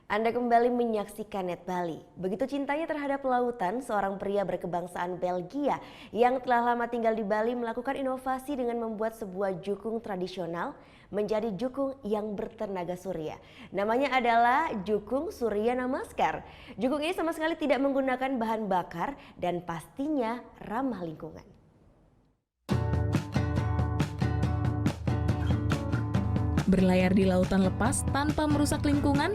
Anda kembali menyaksikan Net Bali. Begitu cintanya terhadap lautan, seorang pria berkebangsaan Belgia yang telah lama tinggal di Bali melakukan inovasi dengan membuat sebuah jukung tradisional menjadi jukung yang bertenaga surya. Namanya adalah Jukung Surya Namaskar. Jukung ini sama sekali tidak menggunakan bahan bakar dan pastinya ramah lingkungan. Berlayar di lautan lepas tanpa merusak lingkungan?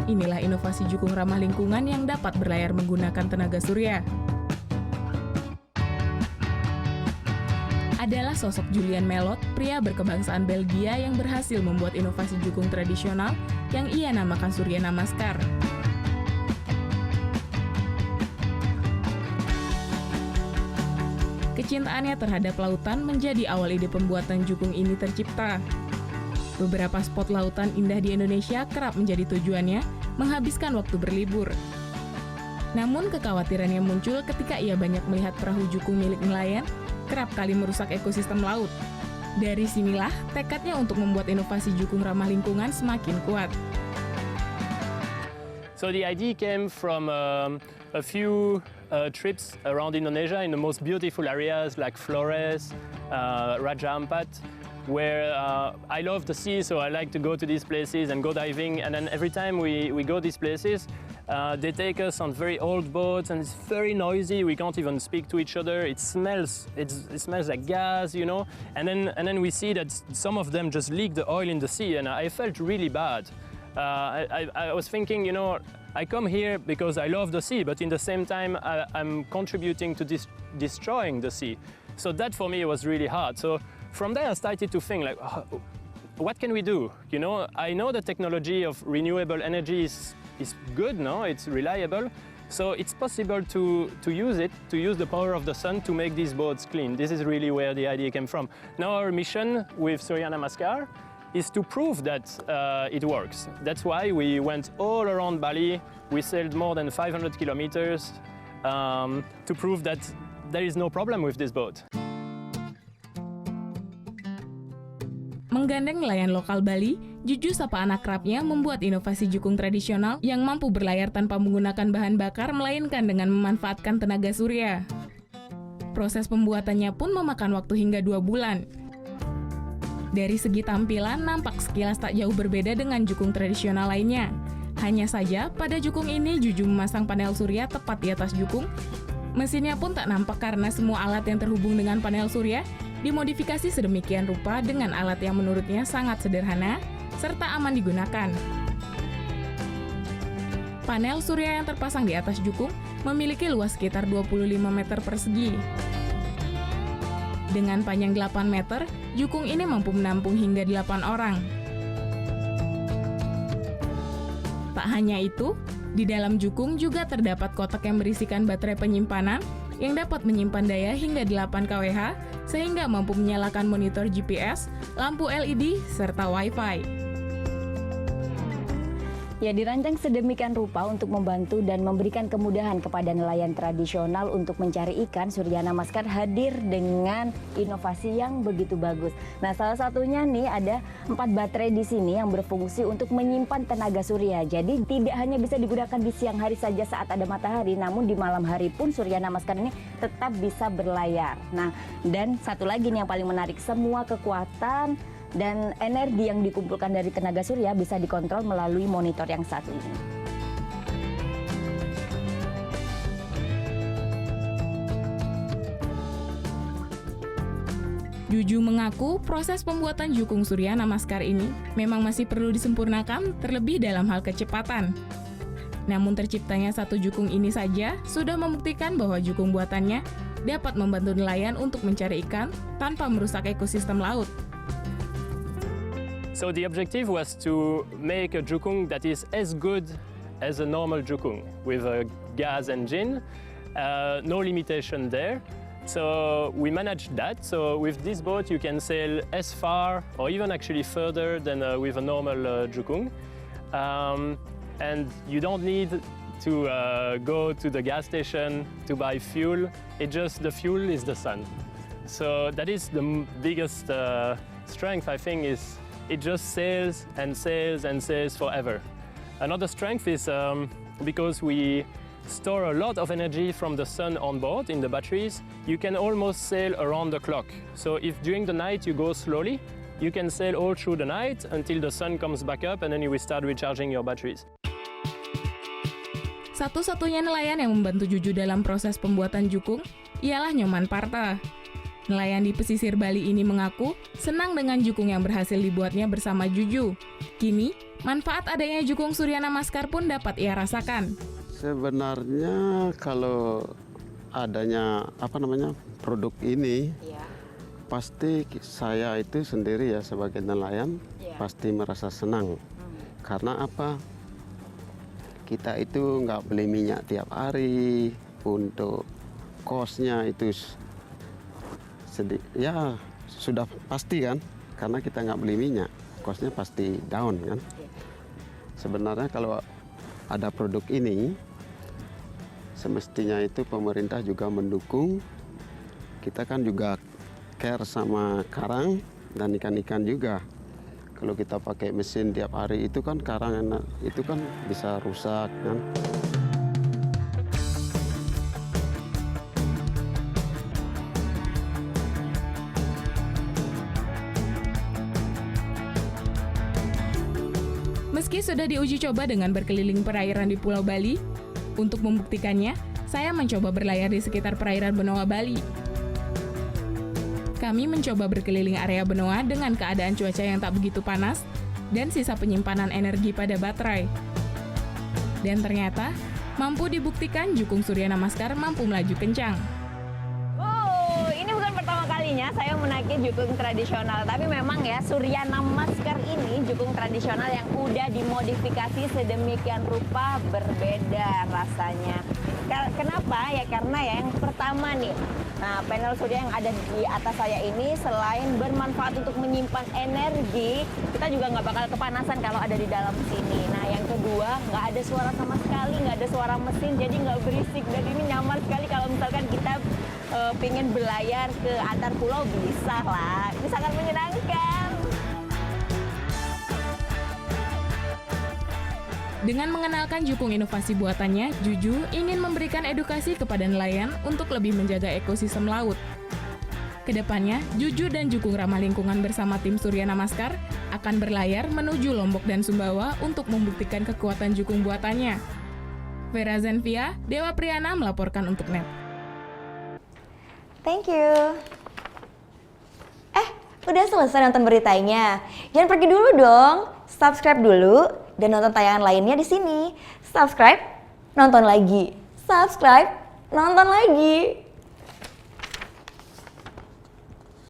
Inilah inovasi jukung ramah lingkungan yang dapat berlayar menggunakan tenaga surya. Adalah sosok Julian Melot, pria berkebangsaan Belgia yang berhasil membuat inovasi jukung tradisional yang ia namakan Surya Namaskar. Kecintaannya terhadap lautan menjadi awal ide pembuatan jukung ini tercipta. Beberapa spot lautan indah di Indonesia kerap menjadi tujuannya menghabiskan waktu berlibur. Namun kekhawatiran yang muncul ketika ia banyak melihat perahu jukung milik nelayan kerap kali merusak ekosistem laut. Dari sinilah tekadnya untuk membuat inovasi jukung ramah lingkungan semakin kuat. So the idea came from a few trips around Indonesia in the most beautiful areas like Flores, Raja Ampat, where I love the sea, so I like to go to these places and go diving. And then every time we go these places, they take us on very old boats, and it's very noisy. We can't even speak to each other. It smells like gas, you know. And then we see that some of them just leak the oil in the sea, and I felt really bad. I was thinking, you know, I come here because I love the sea, but in the same time, I'm contributing to destroying the sea. So that for me was really hard. So from there I started to think like, what can we do? You know, I know the technology of renewable energy is good, no? It's reliable. So it's possible to use it, to use the power of the sun to make these boats clean. This is really where the idea came from. Now our mission with Surya Namaskar is to prove that it works. That's why we went all around Bali. We sailed more than 500 kilometers to prove that there is no problem with this boat. Menggandeng nelayan lokal Bali, Juju sapa anak kerapnya membuat inovasi jukung tradisional yang mampu berlayar tanpa menggunakan bahan bakar melainkan dengan memanfaatkan tenaga surya. Proses pembuatannya pun memakan waktu hingga 2 bulan. Dari segi tampilan, nampak sekilas tak jauh berbeda dengan jukung tradisional lainnya. Hanya saja, pada jukung ini Juju memasang panel surya tepat di atas jukung. Mesinnya pun tak nampak karena semua alat yang terhubung dengan panel surya dimodifikasi sedemikian rupa dengan alat yang menurutnya sangat sederhana serta aman digunakan. Panel surya yang terpasang di atas jukung memiliki luas sekitar 25 meter persegi. Dengan panjang 8 meter, jukung ini mampu menampung hingga 8 orang. Tak hanya itu, di dalam jukung juga terdapat kotak yang berisikan baterai penyimpanan yang dapat menyimpan daya hingga 8 kWh sehingga mampu menyalakan monitor GPS, lampu LED, serta Wi-Fi. Ya, dirancang sedemikian rupa untuk membantu dan memberikan kemudahan kepada nelayan tradisional untuk mencari ikan. Surya Namaskar hadir dengan inovasi yang begitu bagus. Nah, salah satunya nih ada 4 baterai di sini yang berfungsi untuk menyimpan tenaga surya. Jadi tidak hanya bisa digunakan di siang hari saja saat ada matahari, namun di malam hari pun Surya Namaskar ini tetap bisa berlayar. Nah, dan satu lagi nih yang paling menarik, semua kekuatan dan energi yang dikumpulkan dari tenaga surya bisa dikontrol melalui monitor yang satu ini. Juju mengaku proses pembuatan jukung Surya Namaskar ini memang masih perlu disempurnakan terlebih dalam hal kecepatan. Namun terciptanya satu jukung ini saja sudah membuktikan bahwa jukung buatannya dapat membantu nelayan untuk mencari ikan tanpa merusak ekosistem laut. So the objective was to make a jukung that is as good as a normal jukung with a gas engine, no limitation there. So we managed that. So with this boat you can sail as far or even actually further than with a normal jukung. And you don't need to go to the gas station to buy fuel. The fuel is the sun. So that is the biggest strength, I think, is it just sails and sails and sails forever. Another strength is because we store a lot of energy from the sun on board in the batteries, you can almost sail around the clock. So if during the night you go slowly, you can sail all through the night until the sun comes back up and then you will start recharging your batteries. Satu-satunya nelayan yang membantu Juju dalam proses pembuatan jukung ialah Nyoman Parta. Nelayan di pesisir Bali ini mengaku senang dengan jukung yang berhasil dibuatnya bersama Juju. Kini, manfaat adanya jukung Surya Namaskar pun dapat ia rasakan. Sebenarnya kalau adanya produk ini, pasti saya itu sendiri ya sebagai nelayan pasti merasa senang. Karena apa? Kita itu nggak beli minyak tiap hari, untuk kosnya itu ya sudah pasti kan, karena kita nggak beli minyak, kosnya pasti down kan. Sebenarnya kalau ada produk ini, semestinya itu pemerintah juga mendukung. Kita kan juga care sama karang dan ikan-ikan juga. Kalau kita pakai mesin tiap hari itu kan karang itu kan bisa rusak kan. Meski sudah diuji coba dengan berkeliling perairan di Pulau Bali, untuk membuktikannya, saya mencoba berlayar di sekitar perairan Benoa, Bali. Kami mencoba berkeliling area Benoa dengan keadaan cuaca yang tak begitu panas dan sisa penyimpanan energi pada baterai. Dan ternyata, mampu dibuktikan jukung Surya Namaskar mampu melaju kencang. Wow, ini bukan pertama kalinya saya menaiki jukung tradisional, tapi memang ya Surya Namaskar ini jukung tradisional yang udah dimodifikasi sedemikian rupa berbeda rasanya. Kenapa? Ya karena ya yang pertama nih, nah panel surya yang ada di atas saya ini selain bermanfaat untuk menyimpan energi, kita juga nggak bakal kepanasan kalau ada di dalam sini. Nah yang kedua, nggak ada suara sama sekali, nggak ada suara mesin, jadi nggak berisik. Dan ini nyaman sekali kalau misalkan kita pengen berlayar ke antar pulau, bisa lah, ini sangat menyenangkan. Dengan mengenalkan jukung inovasi buatannya, Juju ingin memberikan edukasi kepada nelayan untuk lebih menjaga ekosistem laut. Kedepannya, Juju dan jukung ramah lingkungan bersama tim Surya Namaskar akan berlayar menuju Lombok dan Sumbawa untuk membuktikan kekuatan jukung buatannya. Vera Zenvia, Dewa Priyana melaporkan untuk NET. Thank you. Udah selesai nonton beritanya? Jangan pergi dulu dong. Subscribe dulu dan nonton tayangan lainnya di sini. Subscribe, nonton lagi. Subscribe, nonton lagi.